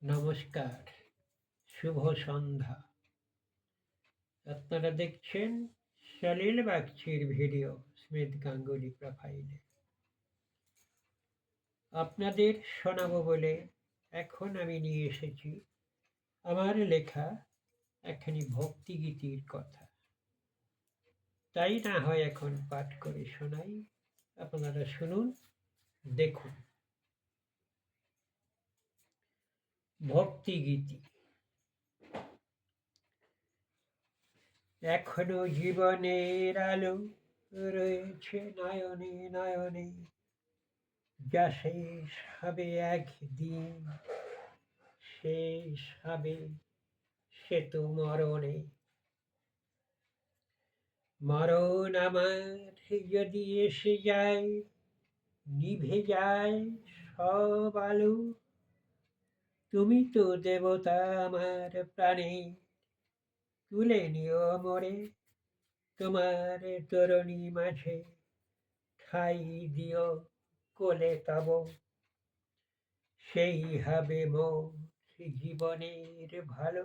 নমস্কার, শুভ সন্ধ্যা। আপনারা দেখছেন সলিল বাগচির ভিডিও স্মিথ গাঙ্গুলি প্রোফাইলে। আপনাদের শোনাবো বলে এখন আমি নিয়ে এসেছি আমার লেখা একখানি ভক্তিগীতির কথা। তাই না হয় এখন পাঠ করে শোনাই, আপনারা শুনুন, দেখুন। ভক্তিগীতি। এখনো জীবনের আলো রয়েছে নয়নে নয়নে, যা শেষ হবে একদিন, শেষ হবে সে তো মরণে। মরণ আমার যদি এসে যায়, নিভে যায় সব আলো, তুমি তো দেবতা আমার প্রাণে, তুলে নিও মোরে তোমার তরণী মাঝে, ঠাই দিও কোলে তব, সেই হবে মোর জীবনের ভালো।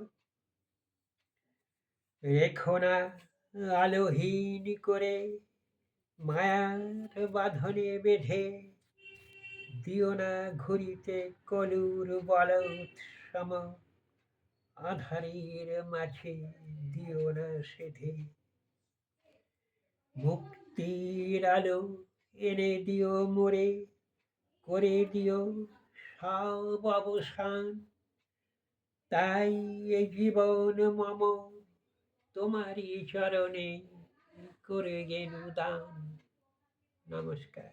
রেখো না আলোহীন করে মায়ার বাঁধনে বেঁধে, দিও না ঘুরিতে কলুর বলৎ সম, আঁধারের মাঝে দিও না সেধে। মুক্তির আলো এনে দিও মোরে, করে দিও সব অবসান, তাই এ জীবন মম তোমারই চরণে করে গেলু দান। নমস্কার।